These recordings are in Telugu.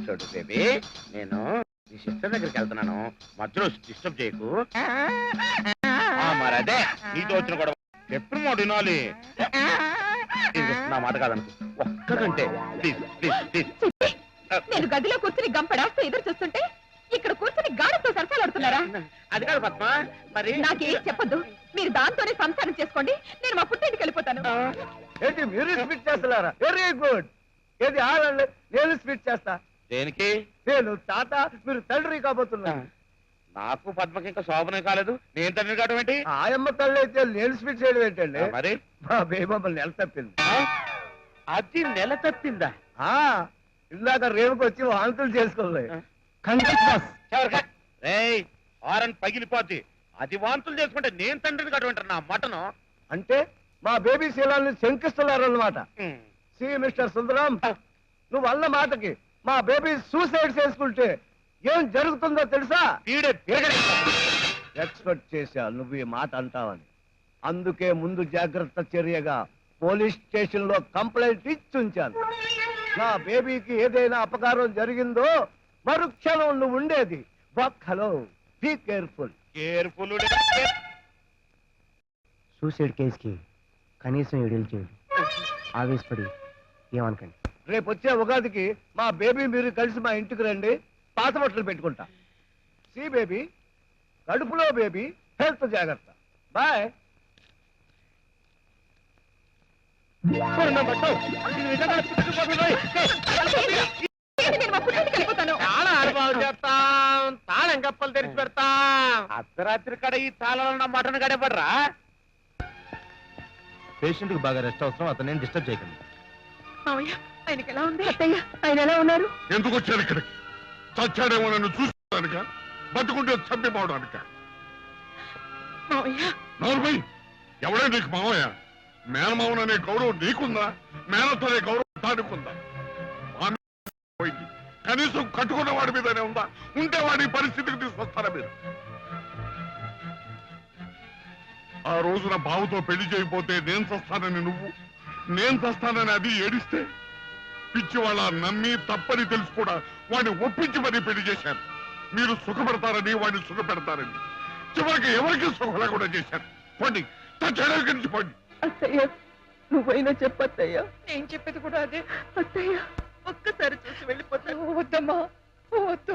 చూడు బేబీ, నేను నీ సిస్టర్ దగ్గరికి వెళ్తున్నాను, మధ్యలో డిస్టర్బ్ చేయకు. మరి అదే నీతో వచ్చిన గొడవ ఎప్పుడు మాట వినాలి. నా మాట కాదనుకో, ఒక్కగంటే ప్లీజ్ ప్లీజ్ ప్లీజ్. నేను గదిలో కూర్చుని గంపడాస్తూ ఎదురు చూస్తుంటే ఇక్కడ కూర్చుని గాడితో సరసాలాడుతున్నారా? అది కాదు పద్మ, మరి నాకేం చెప్పొద్దు. మీరు దాంతోనే సంసారం చేసుకోండి, నేను మా పుట్టింటికి వెళ్ళిపోతాను. ఏంటి మీరు స్వీట్ చేస్తున్నారా? Very good. ఏది ఆడండి, నేను స్వీట్ చేస్తా. దేనికి? నేను తాత, మీరు తండ్రి కాబోతున్నా. నాకు పద్మకి ఇంకా శోభనే కాలేదు, నేను తండ్రి కావడం ఏంటి? ఆయమ్మ తల్లి అయితే నేను స్వీట్ చేయడం ఏంటండి? మరి మా బేబమ్మని నెల తప్పింది. అది నెల తప్పిందా? ఇందాక రేవుకి వచ్చి వాంతులు చేసుకోలేదు. హారన్ పగిలిపోద్ది. అది వాంతులు చేసుకుంటే నేను తండ్రిని కట్టమంటారు నా మటను. అంటే మా బేబీ శీలాన్ని శంకిస్తున్నారు అన్నమాట. సి మిస్టర్ సుందరం, నువ్వు అన్న మాటకి మా బేబీ సూసైడ్ చేసుకుంటే ఏం జరుగుతుందో తెలుసా? ఎక్స్పెక్ట్ చేశా నువ్వు ఈ మాట అంటావని. అందుకే ముందు జాగ్రత్త చర్యగా పోలీస్ స్టేషన్ లో కంప్లైంట్ ఇచ్చి ఉంచాను. నా బేబీకి ఏదైనా అపకారం జరిగిందో మరుక్షణం నువ్వు ఉండేది hello. Be careful. Careful. Suicide కేసుకి కనీసం ఎడిల్ చేయడు. ఆవేశపడి ఏమనకండి. రేపు వచ్చే ఉగాదికి మా బేబీ మీరు కలిసి మా ఇంటికి రండి, పాత బట్టలు పెట్టుకుంటా. సి బేబీ, కడుపులో బేబీ, హెల్త్ జాగ్రత్త. బాయ్. తాళం కప్పలు తెరిచి పెడతా. అర్ధరాత్రి కడ ఈ తాళాలన్న మటన్ గడపడరా? పేషెంట్ కి బాగా రెస్ట్ అవసరం, అతను డిస్టర్బ్ చేయకండి. ఆయనకి ఎలా ఉంది? అత్తయ్య, ఆయన ఎలా ఉన్నారు? ఎందుకు వచ్చారు ఇక్కడికి? చచ్చాడేమో నన్ను చూసుకోవడానిక, బతుకుంటే చంపిపోవడానిక? నోర్మై, ఎవడే నీకు మావయ్య? మేనమావననే గౌరవం నీకుందా? మేనతనే గౌరవం దానికుందా? కనీసం కట్టుకున్న వాడి మీదనే ఉందా? ఉంటే వాడి పరిస్థితికి తీసుకొస్తారా మీరు? ఆ రోజున బావుతో పెళ్లి చేయకపోతే నేను చస్తానని నువ్వు, నేను చస్తానని అది ఏడిస్తే పిచ్చి వాళ్ళ నమ్మి తప్పని తెలుసు కూడా వాడిని ఒప్పించి మరీ పెళ్లి చేశారు. మీరు సుఖపడతారని వాడిని సుఖపెడతారని చివరికి ఎవరికి సుఖ లేకుండా చేశారు. పోండి, తచ్చడానికి నుంచి పోండి. అత్తయ్య, నువ్వైనా చెప్పత్తయ్యా. నేను చెప్పేది కూడా అదే. అత్తయ్య, ఒక్కసారి చూసి వెళ్ళిపోతాను. వద్దమ్మా, వద్దు.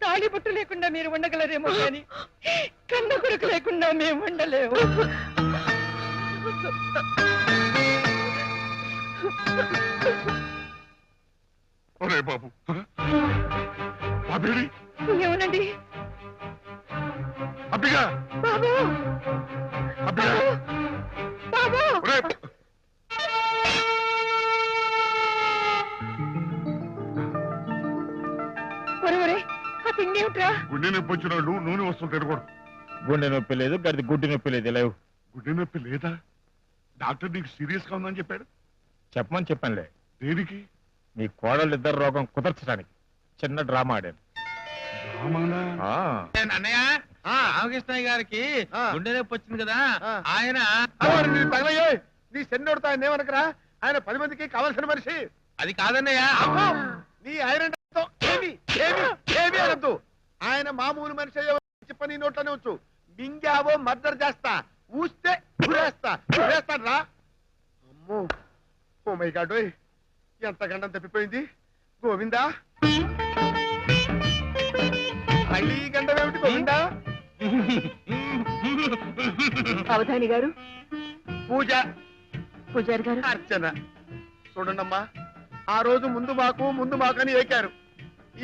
తాళి బొట్టు లేకుండా మీరు ఉండగలరేమో కానీ కన్న కొడుకు లేకుండా మేము ఉండలేము. ఒరే బాబు, బాబేడి ఏమనండి? అబ్బిగా, బాబు, అబ్బిగా, బాబు. ఒరే గుండె నొప్పి వచ్చిన వాళ్ళు నూనె వస్తువులు తినకూడదు. గుండె నొప్పి లేదు, గది గుడ్డి నొప్పి లేదు. లేవు. గుండె నొప్పి లేదా? డాక్టర్ నీకు సీరియస్ గా ఉందని చెప్పాడు. చెప్పమని చెప్పానులే. దేనికి? మీ కోడలు ఇద్దరు రోగం కుదర్చడానికి చిన్న డ్రామా ఆడాను. అన్నయ్య, రామకృష్ణయ్య గారికి గుండె నొప్పి వచ్చింది కదా, ఆయన నీ సెన్నోడుతా ఏమనకరా? ఆయన 10 మందికి కావాల్సిన మనిషి. అది కాదన్నయ్య. నీ ఐరన్ ఏమి అనద్దు. ఆయన మామూలు మనిషి చెప్ప నీ నోట్లోనే వచ్చు. మింగావో మర్డర్ చేస్తా, ఊస్తే ఊరేస్తాను రా. అమ్మో, ఓ మై గాడ్, ఎంత గండం తప్పిపోయింది. గోవిందా, మళ్ళీ ఈ గండం ఏమిటి గోవిందా? అవధాని గారు, పూజ, పూజారి గారు, అర్చన. చూడండమ్మా, ఆ రోజు ముందు మాకు అని ఏకారు.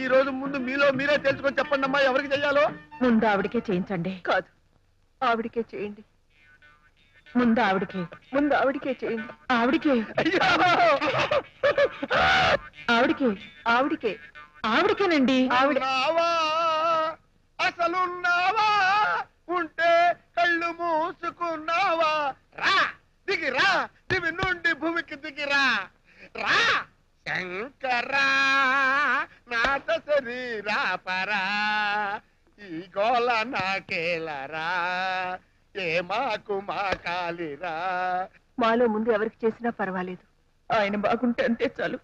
ఈ రోజు ముందు మీలో మీరే తెలుసుకొని చెప్పండి అమ్మా, ఎవరికి చెయ్యాలో. ముందు ఆవిడకే చేయించండి. కాదు, ఆవిడకే చేయండి. ముందు ఆవిడకే చేయండి. ఆవిడకేనండి. అసలున్నావా? ఉంటే కళ్ళు మూసుకున్నావా? రా, దిగిరా, దివి నుండి భూమికి దిగిరా. రా శంకరా, నాథ శరీరా పరా, ఈ గోళ నాకేలరా, ఏ మాకు మా కాలిరా. మాలో ముందు ఎవరికి చేసినా పర్వాలేదు, ఆయన బాగుంటే అంతే చాలు.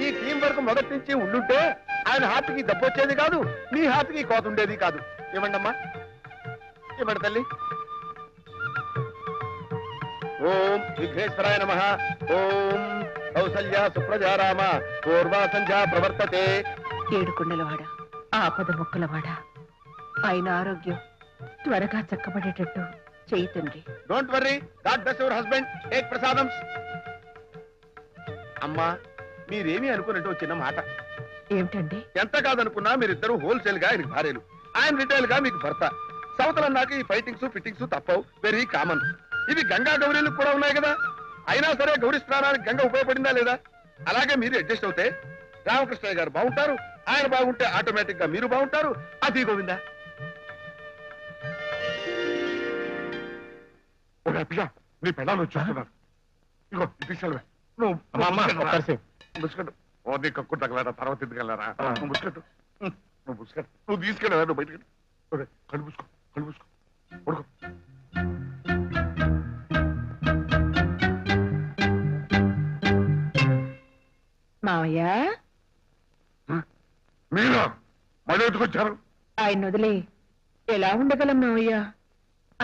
ఈ ఈ టీం వర్క్ మొదటి నుంచి ఉండుంటే ఆయన హ్యాపీకి దెబ్బ వచ్చేది కాదు, మీ హ్యాపీకి కోత ఉండేది కాదు. ఇవ్వండి అమ్మా, ఇవ్వండి తల్లి. ఓం విఘ్నేశ్వరాయ నమః. ఓం కౌసల్య సుప్రజారామ పూర్వా సంధ్యా ప్రవర్తతే. ఏడుకుండలవాడ, ఆపద మొక్కలవాడ, ఆయన ఆరోగ్యం త్వరగా చక్కబడేటట్టు చెయ్యి తండ్రి. Don't worry, God bless your husband. Take ప్రసాదం. అమ్మా, మీరేమీ అనుకున్నట్టు చిన్న మాట. ఏమిటండి? ఎంత కాదనుకున్నా మీరిద్దరు హోల్సేల్ గా ఆయనకి భార్యలు, ఆయన రిటైల్ గా మీకు భర్త. సవతలన్నాక ఈ ఫైటింగ్స్ ఫిట్టింగ్స్ తప్పవు, వెరీ కామన్. ఇవి గంగా గౌరీలకు కూడా ఉన్నాయి కదా. అయినా సరే గౌరీ స్నానానికి గంగ ఉపయోగపడిందా లేదా? అలాగే మీరు అడ్జస్ట్ అవుతే రామకృష్ణయ్య గారు బాగుంటారు, ఆయన బాగుంటే ఆటోమేటిక్ గా మీరు బాగుంటారు. అది గోవిందా. నీ పెళ్ళాలు వచ్చేస్తున్నారు. ఇగో తీసుకెళ్ళవే. నువ్వు ముసుకట్టు. ఓ నీ కక్కు తగలరా, తర్వాత ఎందుకెళ్ళారా? నువ్వు ముసుకట్టు, నువ్వు ముసుకట్టు, నువ్వు తీసుకెళ్ళవా? నువ్వు బయటకి కళ్ళు మూసుకో, కళ్ళు మూసుకో, పడుకో. మావయ్య, మీరా మళ్ళీ ఎత్తుకొచ్చారు? ఆయన వదిలే ఎలా ఉండగలం మావయ్య?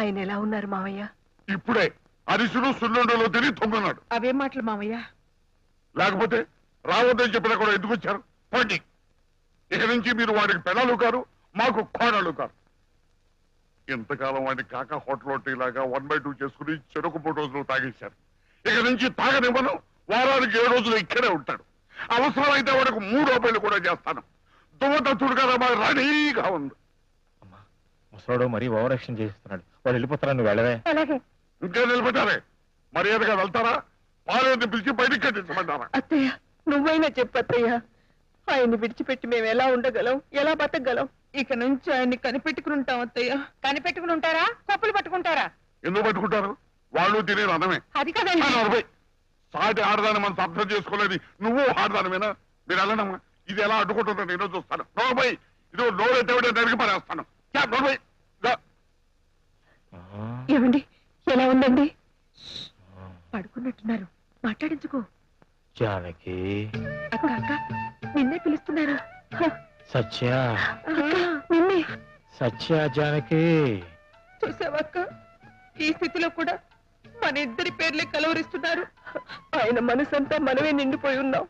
ఆయన ఎలా ఉన్నారు మావయ్య? ఇప్పుడే అరిసులు సున్నుండలో తిరిగి తొంగున్నాడు. అవే మాటలు మావయ్య. లేకపోతే రావద్దని చెప్పినా కూడా ఎందుకు వచ్చారు? పండి. ఇక నుంచి మీరు వాడికి పెళ్ళాలు కారు, మాకు కోడలు కారు. ఎంతకాలం వాడిని కాకా హోటల్ ఇలాగా 1/2 చేసుకుని చెరుకు 3 రోజులు తాగేశారు. ఇక నుంచి తాగనివ్వను. వారానికి 7 రోజులు ఇక్కడే ఉంటాడు. అవసరమైతే వాడికి 3 రూపాయలు కూడా చేస్తాను. దువ్వతత్తుడు కదా, మా రెడీగా ఉంది. ముసలోడు మరీ ఓవర్ యాక్షన్ చేస్తున్నాడు. వాడు వెళ్ళిపోతారా, నువ్వు వెళ్ళవే. అలాగే. ఇంకా నిలబెట్టారే. మర్యాదగా వెళ్తారా? పాలేని పిలిచి బయటికి కట్టించమంటారా? అత్తయ్య, నువ్వైనా చెప్పత్తయ్య. ఆయన్ని విడిచిపెట్టి మేము ఎలా ఉండగలం, ఎలా బతకగలం? ఇక నుంచి ఆయన్ని కనిపెట్టుకుని ఉంటాం అత్తయ్య. కనిపెట్టుకుని ఉంటారా, కప్పులు పట్టుకుంటారా? ఎందుకు పట్టుకుంటారు? వాళ్ళు తినేది అన్నమే. అది కదండి. నలభై సాటి ఆడదాన్ని మనం అర్థం చేసుకోలేదు. నువ్వు ఆడదానివేనా? మీరు వెళ్ళనమ్మా. ఇది ఎలా అడ్డుకుంటుందో నేను చూస్తాను. 40 ఇది నోరెత్తే నడిగి పడేస్తాను. 40 ఏమండి, ఎలా ఉందండి? పడుకున్నట్టున్నారు, మాట్లాడించుకో. జానకి, అక్క అక్క, నిన్నే పిలుస్తున్నారు. సత్య, నిన్నే. సత్య, జానకి. చూసావక్క, ఈ స్థితిలో కూడా మన ఇద్దరి పేర్లే కలవరిస్తున్నారు. ఆయన మనసంతా మనమే నిండిపోయి ఉన్నాం.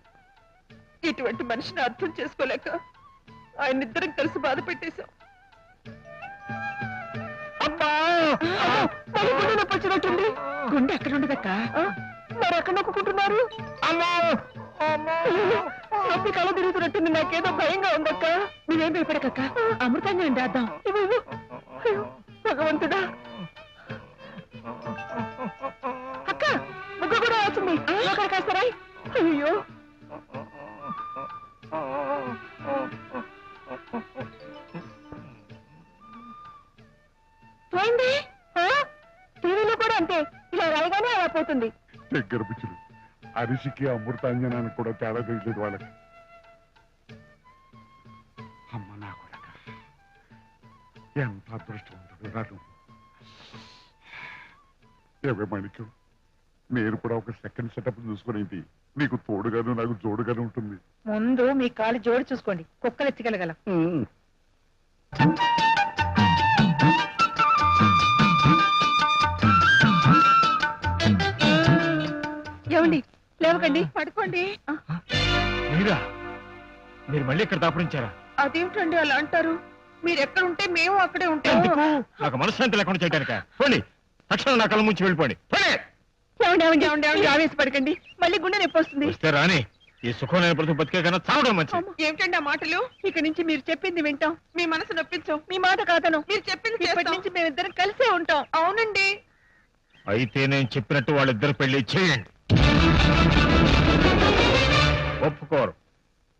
ఇటువంటి మనిషిని అర్థం చేసుకోలేక ఆయన ఇద్దరం కలిసి బాధ పెట్టేశాం. గుండె నొప్పి వచ్చినట్టుంది. గుండె ఎక్కడ ఉండదక్క? మరి ఎక్కడ నొక్కుంటున్నారు? నొప్పి కళ తిరుగుతున్నట్టుంది. నాకేదో భయంగా ఉందక్క. నువ్వేం భయపడకక్క, అమృతంగా అండి అద్దాం. భగవంతుడా. అక్క, ముగ్గు కూడా వచ్చింది. అక్కడ కాస్తారా? అయ్యో, పోయింది. టీవీలో కూడా అంతే, ఇలా రాయగానే అలా పోతుంది. దగ్గర పిచ్చులు అరిసికి అమృతాంజనానికి కూడా తేడా తెలియదు వాళ్ళకి. అమ్మ నా కొడక, ఎంత అదృష్టవంతుడు రాను. ఏవే మాణిక్యం, నేను కూడా ఒక సెకండ్ సెటప్ చూసుకునేది నీకు తోడుగాను నాకు జోడుగాను ఉంటుంది. ముందు మీ కాలు జోడు చూసుకోండి, కుక్కలు ఎత్తికెళ్ళగలం. ఏమండి, లేవకండి, పడుకోండి. మీరా? మీరు మళ్ళీ ఇక్కడ దాపురించారా? అదేమిటండి అలా అంటారు? మీరు ఎక్కడుంటే మేము అక్కడే ఉంటాం. నాకు మనశ్శాంతి లేకుండా చేయడానిక? పోండి, తక్షణం నా కళ్ళ ముంచి వెళ్ళిపోండి. ఆవేశపడకండి, మళ్ళీ గుండె నొప్పి వస్తుంది. వస్తే రాని. ఈ సుఖం లేని బ్రతుకు బతికే కన్నా చావడం మంచిది. ఏమిటండి ఆ మాటలు? ఇక నుంచి మీరు చెప్పింది వింటాం, మీ మనసు నొప్పించాం, మీ మాట కాదను. మీరు చెప్పింది ఇప్పటి నుంచి మేమిద్దరం కలిసే ఉంటాం. అవునండి. అయితే నేను చెప్పినట్టు వాళ్ళిద్దరు పెళ్లి చేయండి. ఒప్పుకోరు.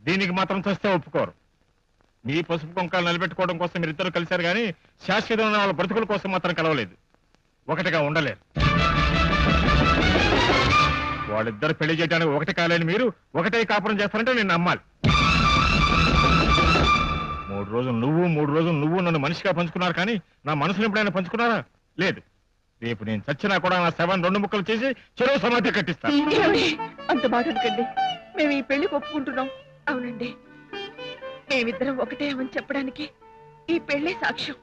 దీనికి మాత్రం చేస్తే ఒప్పుకోరు. మీ పసుపు కుంకాలు నిలబెట్టుకోవడం కోసం మీరిద్దరు కలిశారు కానీ శాశ్వతమైన వాళ్ళ బ్రతుకుల కోసం మాత్రం కలవలేదు. ఒకటిగా ఉండలేరు. వాళ్ళిద్దరు పెళ్లి చేయడానికి ఒకటి కాలేని మీరు ఒకటే కాపురం చేస్తారంటే నేను నమ్మాలి. 3 రోజులు నువ్వు 3 రోజులు నువ్వు నన్ను మనిషిగా పంచుకున్నారు కానీ నా మనసుని ఎప్పుడైనా పంచుకున్నారా? లేదు. రేపు నేను చచ్చినా కూడా నా శవాన్ని 2 ముక్కలు చేసి చెరువు సమాధి కట్టిస్తాను. అంత మాట అనకండి. మేము ఈ పెళ్లికి ఒప్పుకుంటున్నాం. అవునండి, మేమిద్దరం ఒకటే అని చెప్పడానికి ఈ పెళ్లే సాక్ష్యం.